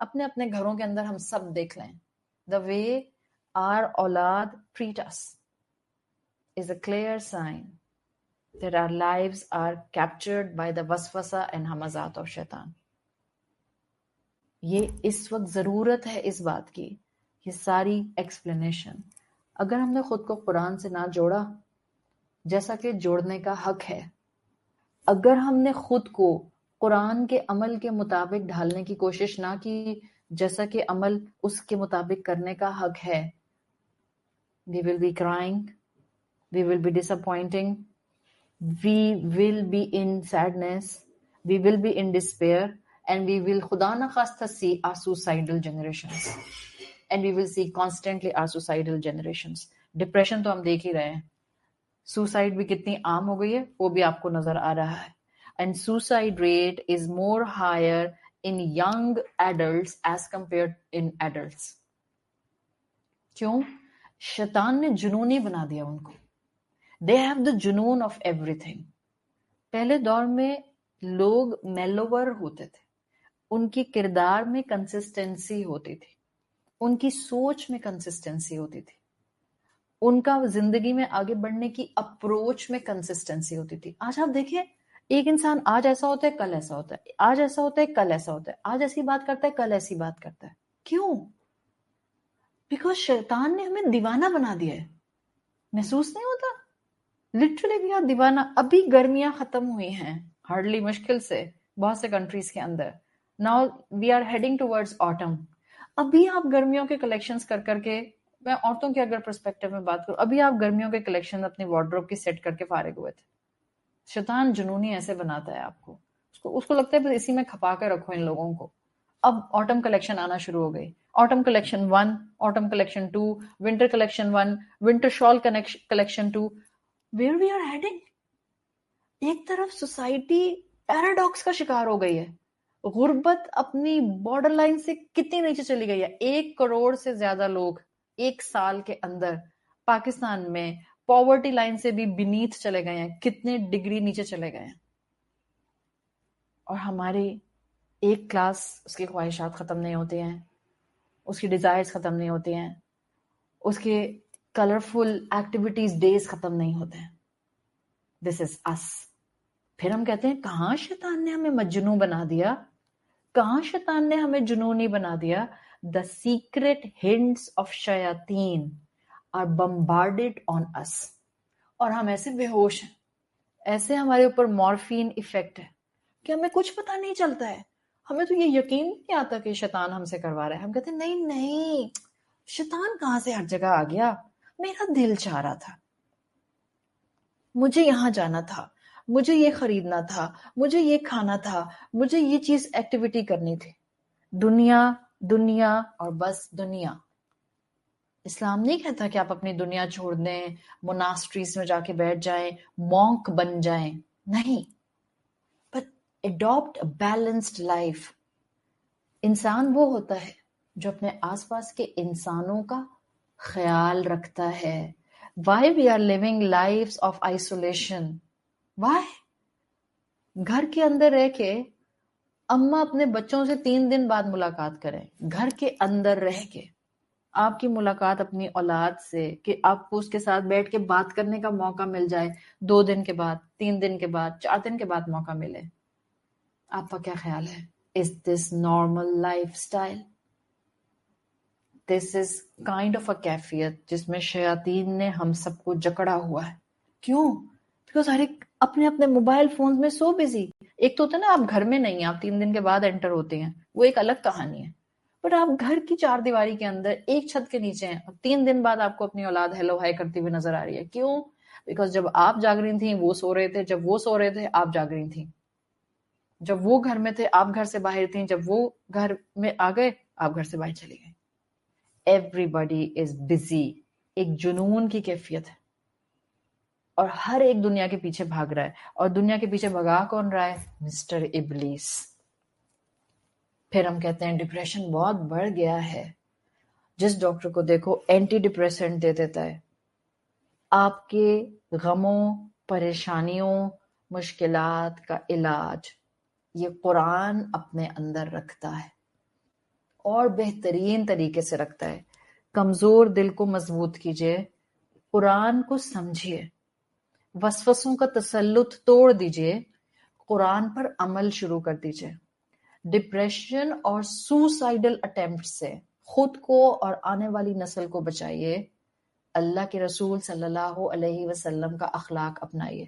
اپنے اپنے گھروں کے اندر ہم سب دیکھ لیں. The way our اولاد treat us is a clear sign that our lives are captured by the waswasa and hamazat of shaitan. یہ اس وقت ضرورت ہے اس بات کی، یہ ساری ایکسپلینیشن اگر ہم نے خود کو قرآن سے نہ جوڑا جیسا کہ جوڑنے کا حق ہے، اگر ہم نے خود کو قرآن کے عمل کے مطابق ڈھالنے کی کوشش نہ کی جیسا کہ عمل اس کے مطابق کرنے کا حق ہے، we will be crying, we will be disappointing, we will be in sadness, we will be in despair, and we will خدا نخواستہ see our suicidal generations, and we will see constantly our suicidal generations. Depression تو ہم دیکھ ہی رہے ہیں، suicide بھی کتنی عام ہو گئی ہے وہ بھی آپ کو نظر آ رہا ہے. And suicide rate is more higher in young adults as compared in adults. کیوں؟ شیطان نے جنونی بنا دیا ان کو. دے ہیو دا جنون آف ایوری تھنگ. پہلے دور میں لوگ میلوور ہوتے تھے، ان کی کردار میں کنسسٹنسی ہوتی تھی، ان کی سوچ میں کنسسٹنسی ہوتی تھی، ان کا زندگی میں آگے بڑھنے کی اپروچ میں کنسسٹنسی ہوتی تھی. آج آپ دیکھیں ایک انسان آج ایسا ہوتا ہے کل ایسا ہوتا ہے، آج ایسا ہوتا ہے کل ایسا ہوتا ہے، آج ایسی بات کرتا ہے کل ایسی بات کرتا ہے. کیوں؟ بیکاز شیطان نے ہمیں دیوانہ بنا دیا ہے. محسوس نہیں ہوتا؟ لٹرلی بھی دیوانہ. ابھی گرمیاں ختم ہوئی ہیں ہارڈلی، مشکل سے بہت سے کنٹریز کے اندر. Now we are heading towards autumn. ابھی آپ گرمیوں کے کلیکشنز کر کر کے، میں عورتوں کے اگر پرسپیکٹو میں بات کروں، ابھی آپ گرمیوں کے کلیکشن اپنی وارڈروب کی سیٹ کر کے فارغ ہوئے تھے. شیطان جنونی ایسے بناتا ہے آپ کو، اس کو لگتا ہے بس اسی میں کھپا کے رکھو ان لوگوں کو. اب آٹم کلیکشن آنا شروع ہو گئی. Autumn collection 1، autumn collection 2، winter collection 1، winter shawl collection 2. Where we are heading? ایک طرف سوسائٹی پیراڈاکس کا شکار ہو گئی ہے، غربت اپنی بارڈر لائن سے کتنی نیچے چلی گئی ہے. 1 کروڑ سے زیادہ لوگ ایک سال کے اندر پاکستان میں پاورٹی لائن سے بھی بینیتھ چلے گئے ہیں. کتنے ڈگری نیچے چلے گئے ہیں. اور ہماری ایک کلاس، اس کی خواہشات ختم نہیں ہوتی ہیں، اس کی ڈیزائرز ختم نہیں ہوتی ہیں، اس کے کلرفل ایکٹیویٹیز ڈیز ختم نہیں ہوتے ہیں. دس از اس. پھر ہم کہتے ہیں کہاں شیطان نے ہمیں مجنوں بنا دیا، کہاں شیطان نے ہمیں جنونی بنا دیا. The secret hints of shayateen are bombarded on us. اور ہم ایسے بے ہوش ہیں، ایسے ہمارے اوپر مورفین ایفیکٹ ہے کہ ہمیں کچھ پتہ نہیں چلتا ہے. ہمیں تو یہ یقین نہیں آتا کہ شیطان ہم سے کروا رہا ہے. ہم کہتے ہیں نہیں نہیں، شیطان کہاں سے ہر جگہ آ گیا، میرا دل چاہ رہا تھا، مجھے یہاں جانا تھا، مجھے یہ خریدنا تھا، مجھے یہ کھانا تھا، مجھے یہ چیز ایکٹیویٹی کرنی تھی. دنیا دنیا اور بس دنیا. اسلام نہیں کہتا کہ آپ اپنی دنیا چھوڑ دیں، موناسٹریز میں جا کے بیٹھ جائیں، مونک بن جائیں. نہیں، but adapt a balanced life. انسان وہ ہوتا ہے جو اپنے آس پاس کے انسانوں کا خیال رکھتا ہے. Why we are living lives of isolation? Why? گھر کے اندر رہ کے اماں اپنے بچوں سے 3 دن بعد ملاقات کریں، گھر کے اندر رہ کے. آپ کی ملاقات اپنی اولاد سے کہ آپ کو اس کے ساتھ بیٹھ کے بات کرنے کا موقع مل جائے 2 دن کے بعد، 3 دن کے بعد، 4 دن کے بعد موقع ملے. آپ کا کیا خیال ہے؟ Is this normal lifestyle? This is kind of a کیفیت جس میں شیاطین نے ہم سب کو جکڑا ہوا ہے. کیوں؟ بیکاز ہر ایک اپنے اپنے موبائل فونز میں سو بزی. ایک تو ہوتا ہے نا آپ گھر میں نہیں ہیں، آپ 3 دن کے بعد انٹر ہوتے ہیں، وہ ایک الگ کہانی ہے. بٹ آپ گھر کی 4 دیواری کے اندر ایک چھت کے نیچے ہیں اور 3 دن بعد آپ کو اپنی اولاد ہیلو ہائی کرتی ہوئی نظر آ رہی ہے. کیوں؟ بیکاز جب آپ جاگ رہی تھیں وہ سو رہے تھے، جب وہ سو رہے تھے آپ جاگ رہی تھیں، جب وہ گھر میں تھے آپ گھر سے باہر تھیں، جب وہ گھر میں آ گئے آپ گھر سے باہر چلی گئے. Everybody is busy. ایک جنون کی کیفیت ہے اور ہر ایک دنیا کے پیچھے بھاگ رہا ہے. اور دنیا کے پیچھے بھگا کون رہا ہے؟ مسٹر ابلیس. پھر ہم کہتے ہیں ڈپریشن بہت بڑھ گیا ہے. جس ڈاکٹر کو دیکھو اینٹی ڈپریسنٹ دے دیتا ہے. آپ کے غموں، پریشانیوں، مشکلات کا علاج یہ قرآن اپنے اندر رکھتا ہے. اور بہترین طریقے سے رکھتا ہے۔ کمزور دل کو مضبوط کیجیے، قرآن کو سمجھیے، وسوسوں کا تسلط توڑ دیجیے، قرآن پر عمل شروع کر دیجیے۔ ڈپریشن اور سوسائڈل اٹیمپٹ سے خود کو اور آنے والی نسل کو بچائیے۔ اللہ کے رسول صلی اللہ علیہ وسلم کا اخلاق اپنائیے۔